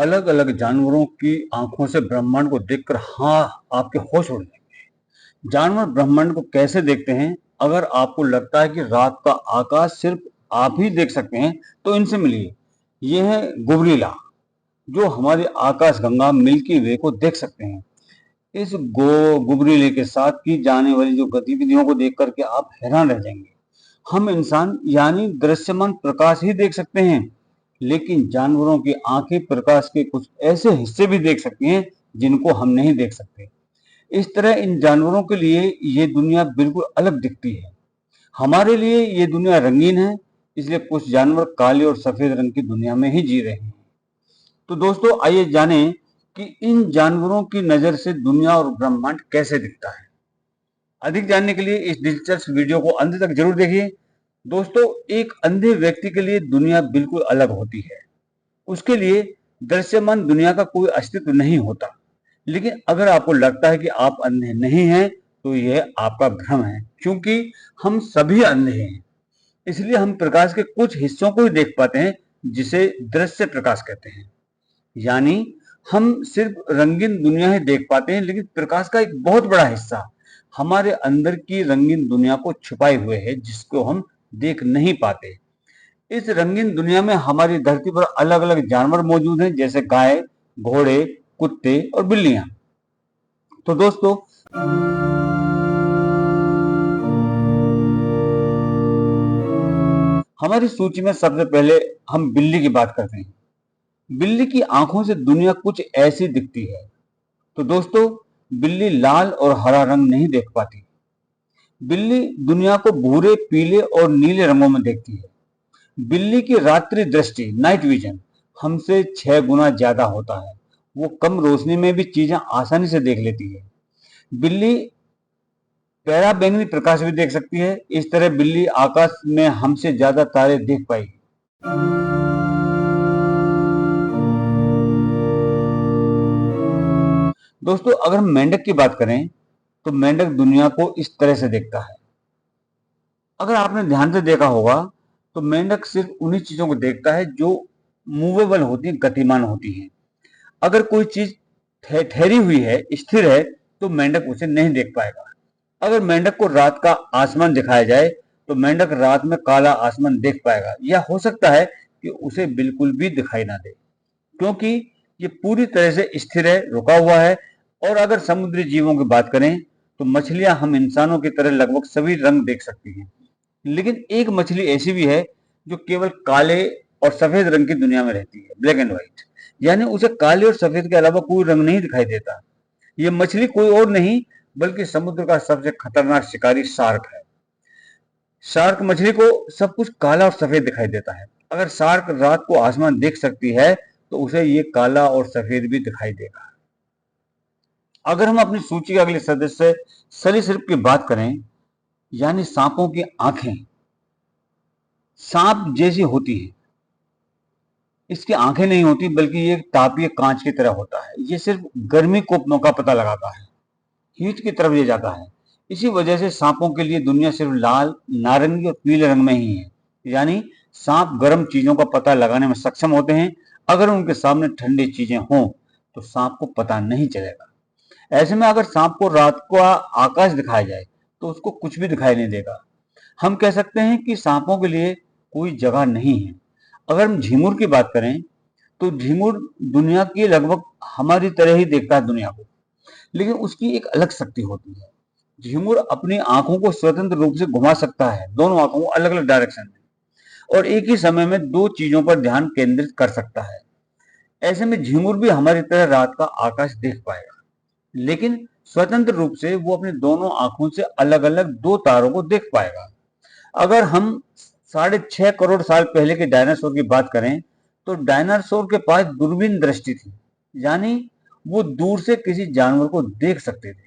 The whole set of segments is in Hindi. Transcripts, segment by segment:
अलग अलग जानवरों की आंखों से ब्रह्मांड को देखकर हाँ आपके होश उड़ जाएंगे। जानवर ब्रह्मांड को कैसे देखते हैं? अगर आपको लगता है कि रात का आकाश सिर्फ आप ही देख सकते हैं तो इनसे मिलिए। ये है गुबरीला, जो हमारे आकाश गंगा मिल्की वे को देख सकते हैं। इस गुबरीले के साथ की जाने वाली जो गतिविधियों को देख करके आप हैरान रह जाएंगे। हम इंसान यानी दृश्यमान प्रकाश ही देख सकते हैं, लेकिन जानवरों की आंखें प्रकाश के कुछ ऐसे हिस्से भी देख सकती हैं जिनको हम नहीं देख सकते। इस तरह इन जानवरों के लिए ये दुनिया बिल्कुल अलग दिखती है। हमारे लिए ये दुनिया रंगीन है, इसलिए कुछ जानवर काले और सफेद रंग की दुनिया में ही जी रहे हैं। तो दोस्तों, आइए जानें कि इन जानवरों की नजर से दुनिया और ब्रह्मांड कैसे दिखता है। अधिक जानने के लिए इस दिलचस्प वीडियो को अंत तक जरूर देखिए। दोस्तों, एक अंधे व्यक्ति के लिए दुनिया बिल्कुल अलग होती है। उसके लिए दृश्यमान दुनिया का कोई अस्तित्व नहीं होता। लेकिन अगर आपको लगता है कि आप अंधे नहीं हैं, तो यह आपका भ्रम है, क्योंकि हम सभी अंधे हैं। इसलिए हम प्रकाश के कुछ हिस्सों को ही देख पाते हैं, जिसे दृश्य प्रकाश कहते हैं। यानी हम सिर्फ रंगीन दुनिया ही देख पाते हैं, लेकिन प्रकाश का एक बहुत बड़ा हिस्सा हमारे अंदर की रंगीन दुनिया को छुपाए हुए है, जिसको हम देख नहीं पाते। इस रंगीन दुनिया में हमारी धरती पर अलग अलग जानवर मौजूद हैं, जैसे गाय, घोड़े, कुत्ते और बिल्लियां। तो दोस्तों, हमारी सूची में सबसे पहले हम बिल्ली की बात करते हैं। बिल्ली की आंखों से दुनिया कुछ ऐसी दिखती है। तो दोस्तों, बिल्ली लाल और हरा रंग नहीं देख पाती। बिल्ली दुनिया को भूरे, पीले और नीले रंगों में देखती है। बिल्ली की रात्रि दृष्टि, नाइट विजन, हमसे 6 गुना ज्यादा होता है। वो कम रोशनी में भी चीजें आसानी से देख लेती है। बिल्ली पैरा बैंगनी प्रकाश भी देख सकती है। इस तरह बिल्ली आकाश में हमसे ज्यादा तारे देख पाएगी। दोस्तों, अगर हम मेंढक की बात करें तो मेंढक दुनिया को इस तरह से देखता है। अगर आपने ध्यान से देखा होगा तो मेंढक सिर्फ उन्हीं चीजों को देखता है जो मूवेबल होती है, गतिमान होती हैं। अगर कोई चीज ठहरी हुई है, स्थिर है, तो मेंढक उसे नहीं देख पाएगा। अगर मेंढक को रात का आसमान दिखाया जाए तो मेंढक रात में काला आसमान देख पाएगा, या हो सकता है कि उसे बिल्कुल भी दिखाई ना दे, क्योंकि ये पूरी तरह से स्थिर है, रुका हुआ है। और अगर समुद्री जीवों की बात करें तो मछलियां हम इंसानों की तरह लगभग सभी रंग देख सकती हैं। लेकिन एक मछली ऐसी भी है जो केवल काले और सफेद रंग की दुनिया में रहती है, ब्लैक एंड व्हाइट। यानी उसे काले और सफेद के अलावा कोई रंग नहीं दिखाई देता। ये मछली कोई और नहीं बल्कि समुद्र का सबसे खतरनाक शिकारी शार्क है। शार्क मछली को सब कुछ काला और सफेद दिखाई देता है। अगर शार्क रात को आसमान देख सकती है तो उसे ये काला और सफेद भी दिखाई देगा। अगर हम अपनी सूची के अगले सदस्य सरीसृप की बात करें, यानी सांपों की आंखें सांप जैसी होती है। इसकी आंखें नहीं होती, बल्कि ये तापीय कांच की तरह होता है। ये सिर्फ गर्मी को का पता लगाता है, हीट की तरफ ले जाता है। इसी वजह से सांपों के लिए दुनिया सिर्फ लाल, नारंगी और पीले रंग में ही है। यानी सांप गर्म चीजों का पता लगाने में सक्षम होते हैं। अगर उनके सामने ठंडी चीजें हों तो सांप को पता नहीं चलेगा। ऐसे में अगर सांप को रात को आकाश दिखाया जाए तो उसको कुछ भी दिखाई नहीं देगा। हम कह सकते हैं कि सांपों के लिए कोई जगह नहीं है। अगर हम झींगुर की बात करें तो झींगुर दुनिया की लगभग हमारी तरह ही देखता है दुनिया को, लेकिन उसकी एक अलग शक्ति होती है। झींगुर अपनी आंखों को स्वतंत्र रूप से घुमा सकता है, दोनों आंखों को अलग अलग डायरेक्शन में, और एक ही समय में दो चीजों पर ध्यान केंद्रित कर सकता है। ऐसे में झींगुर भी हमारी तरह रात का आकाश देख पाएगा, लेकिन स्वतंत्र रूप से वो अपनी दोनों आंखों से अलग अलग दो तारों को देख पाएगा। अगर हम 6.5 करोड़ साल पहले के डायनासोर की बात करें तो डायनासोर के पास दूरबीन दृष्टि थी। यानी वो दूर से किसी जानवर को देख सकते थे,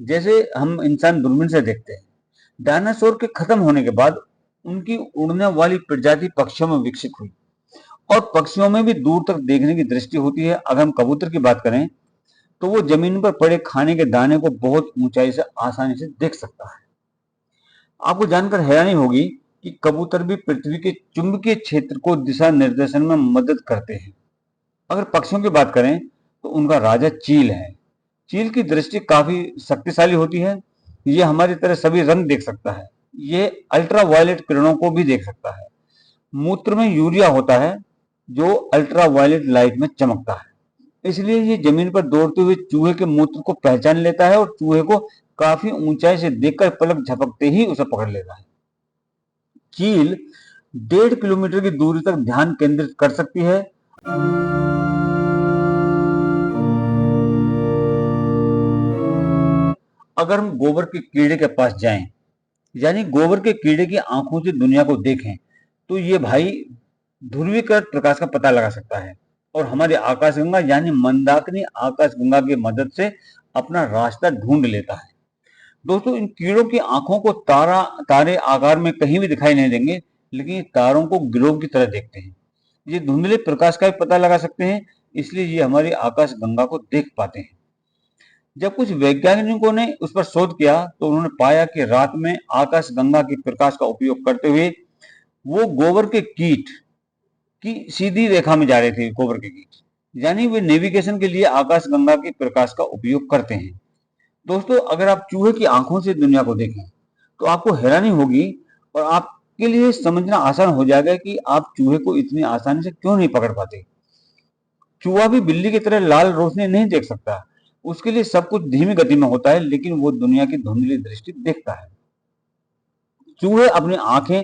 जैसे हम इंसान दूरबीन से देखते हैं। डायनासोर के खत्म होने के बाद उनकी उड़ने वाली प्रजाति पक्षियों में विकसित हुई, और पक्षियों में भी दूर तक देखने की दृष्टि होती है। अगर हम कबूतर की बात करें तो वो जमीन पर पड़े खाने के दाने को बहुत ऊंचाई से आसानी से देख सकता है। आपको जानकर हैरानी होगी कि कबूतर भी पृथ्वी के चुंबकीय क्षेत्र को दिशा निर्देशन में मदद करते हैं। अगर पक्षियों की बात करें तो उनका राजा चील है। चील की दृष्टि काफी शक्तिशाली होती है। ये हमारी तरह सभी रंग देख सकता है। ये अल्ट्रा वायलेट किरणों को भी देख सकता है। मूत्र में यूरिया होता है जो अल्ट्रा वायलेट लाइट में चमकता है। इसलिए ये जमीन पर दौड़ते हुए चूहे के मूत्र को पहचान लेता है और चूहे को काफी ऊंचाई से देखकर पलक झपकते ही उसे पकड़ लेता है। चील 1.5 किलोमीटर की दूरी तक ध्यान केंद्रित कर सकती है। अगर हम गोबर के कीड़े के पास जाएं, यानी गोबर के कीड़े की आंखों से दुनिया को देखें, तो ये भाई ध्रुवीकृत प्रकाश का पता लगा सकता है और हमारे आकाशगंगा यानी मंदाकिनी आकाशगंगा की मदद से अपना रास्ता ढूंढ लेता है। दोस्तों, इन कीड़ों की आंखों को तारे आकार में कहीं भी दिखाई नहीं देंगे, लेकिन ये तारों को गिरोह की तरह देखते हैं। ये धुंधले प्रकाश का भी पता लगा सकते हैं, इसलिए ये हमारी आकाशगंगा को देख पाते हैं। जब कुछ वैज्ञानिकों ने उस पर शोध किया तो उन्होंने पाया कि रात में आकाशगंगा के प्रकाश का उपयोग करते हुए वो गोबर के कीट की सीधी रेखा में जा रहे थे। गोबर के कीट यानी वे नेविगेशन के लिए आकाशगंगा के प्रकाश का उपयोग करते हैं। दोस्तों, अगर आप चूहे की आंखों से दुनिया को देखें तो आपको हैरानी होगी और आपके लिए समझना आसान हो जाएगा कि आप चूहे को इतनी आसानी से क्यों नहीं पकड़ पाते। चूहा भी बिल्ली की तरह लाल रोशनी नहीं देख सकता। उसके लिए सब कुछ धीमी गति में होता है, लेकिन वो दुनिया की धुंधली दृष्टि देखता है। चूहे अपनी आंखें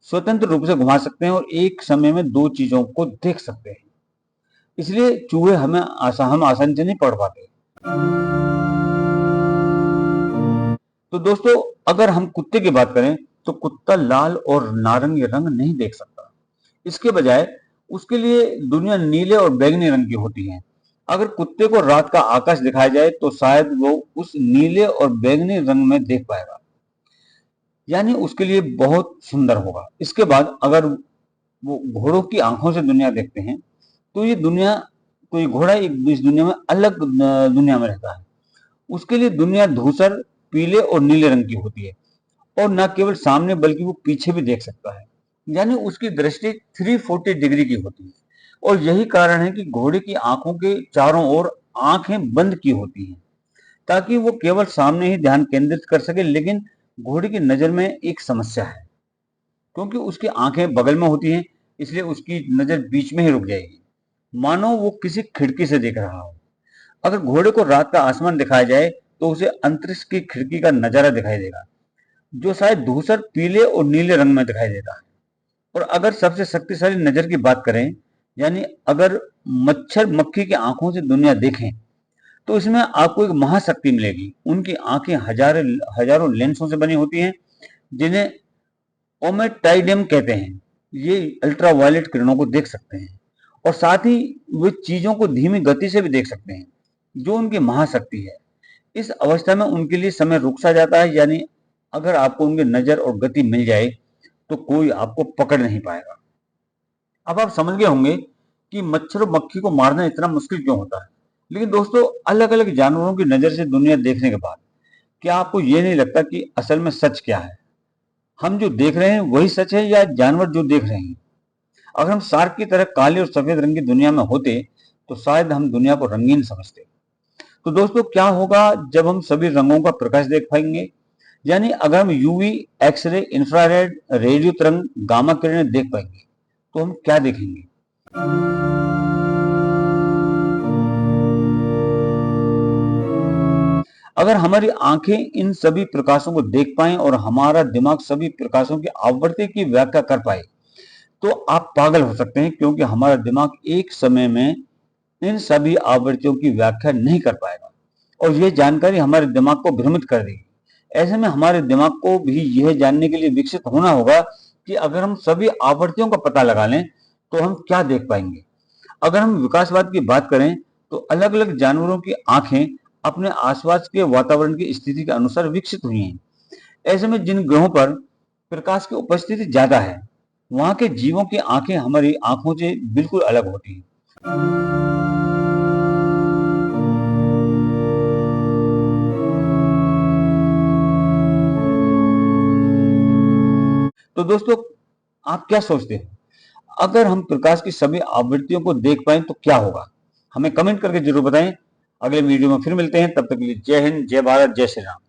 स्वतंत्र रूप से घुमा सकते हैं और एक समय में दो चीजों को देख सकते हैं। इसलिए चूहे हम आसानी से नहीं पकड़ पाते। तो दोस्तों, अगर हम कुत्ते की बात करें तो कुत्ता लाल और नारंगी रंग नहीं देख सकता। इसके बजाय उसके लिए दुनिया नीले और बैंगनी रंग की होती है। अगर कुत्ते को रात का आकाश दिखाया जाए तो शायद वो उस नीले और बैंगनी रंग में देख पाएगा, यानी उसके लिए बहुत सुंदर होगा। इसके बाद अगर वो घोड़ों की आंखों से दुनिया देखते हैं तो ये घोड़ा इस दुनिया में अलग दुनिया में रहता है। उसके लिए दुनिया धूसर, पीले और नीले रंग की होती है और न केवल सामने बल्कि वो पीछे भी देख सकता है, यानी उसकी दृष्टि 340 डिग्री की होती है। और यही कारण है कि घोड़े की आंखों के चारों ओर आंखें बंद की होती हैं ताकि वो केवल सामने ही ध्यान केंद्रित कर सके। लेकिन घोड़े की नजर में एक समस्या है, क्योंकि उसकी आंखें बगल में होती हैं, इसलिए उसकी नजर बीच में ही रुक जाएगी, मानो वो किसी खिड़की से देख रहा हो। अगर घोड़े को रात का आसमान दिखाया जाए तो उसे अंतरिक्ष की खिड़की का नजारा दिखाई देगा, जो शायद धूसर, पीले और नीले रंग में दिखाई देता है। और अगर सबसे शक्तिशाली नजर की बात करें, यानी अगर मच्छर मक्खी की आंखों से दुनिया देखें तो इसमें आपको एक महाशक्ति मिलेगी। उनकी आंखें हजारों लेंसों से बनी होती हैं, जिन्हें ओमेटाइडियम कहते हैं। ये अल्ट्रा वायलेट किरणों को देख सकते हैं और साथ ही वे चीजों को धीमी गति से भी देख सकते हैं, जो उनकी महाशक्ति है। इस अवस्था में उनके लिए समय रुक सा जाता है, यानी अगर आपको उनकी नजर और गति मिल जाए तो कोई आपको पकड़ नहीं पाएगा। अब आप समझ गए होंगे कि मच्छर और मक्खी को मारना इतना मुश्किल क्यों होता है। लेकिन दोस्तों, अलग अलग जानवरों की नजर से दुनिया देखने के बाद क्या आपको ये नहीं लगता कि असल में सच क्या है? हम जो देख रहे हैं वही सच है या जानवर जो देख रहे हैं? अगर हम शार्क की तरह काले और सफेद रंग की दुनिया में होते तो शायद हम दुनिया को रंगीन समझते। तो दोस्तों, क्या होगा जब हम सभी रंगों का प्रकाश देख पाएंगे? यानी अगर हम यूवी, एक्सरे, इंफ्रारेड, रेडियो तरंग, गामा किरणें देख पाएंगे तो हम क्या देखेंगे? अगर हमारी आंखें इन सभी प्रकाशों को देख पाएं और हमारा दिमाग सभी प्रकाशों की आवृत्ति की व्याख्या कर पाए तो आप पागल हो सकते हैं, क्योंकि हमारा दिमाग एक समय में इन सभी आवृत्तियों की व्याख्या नहीं कर पाएगा और यह जानकारी हमारे दिमाग को भ्रमित कर देगी। ऐसे में हमारे दिमाग को भी यह जानने के लिए विकसित होना होगा कि अगर हम सभी आवृत्तियों का पता लगा लें तो हम क्या देख पाएंगे। अगर हम विकासवाद की बात करें तो अलग अलग जानवरों की आंखें अपने आसपास के वातावरण की स्थिति के अनुसार विकसित हुई हैं। ऐसे में जिन ग्रहों पर प्रकाश की उपस्थिति ज्यादा है वहां के जीवों की आंखें हमारी आंखों से बिल्कुल अलग होती हैं। तो दोस्तों, आप क्या सोचते हैं? अगर हम प्रकाश की सभी आवृत्तियों को देख पाएं तो क्या होगा? हमें कमेंट करके जरूर बताएं। अगले वीडियो में फिर मिलते हैं, तब तक के लिए जय हिंद, जय भारत, जय श्री राम।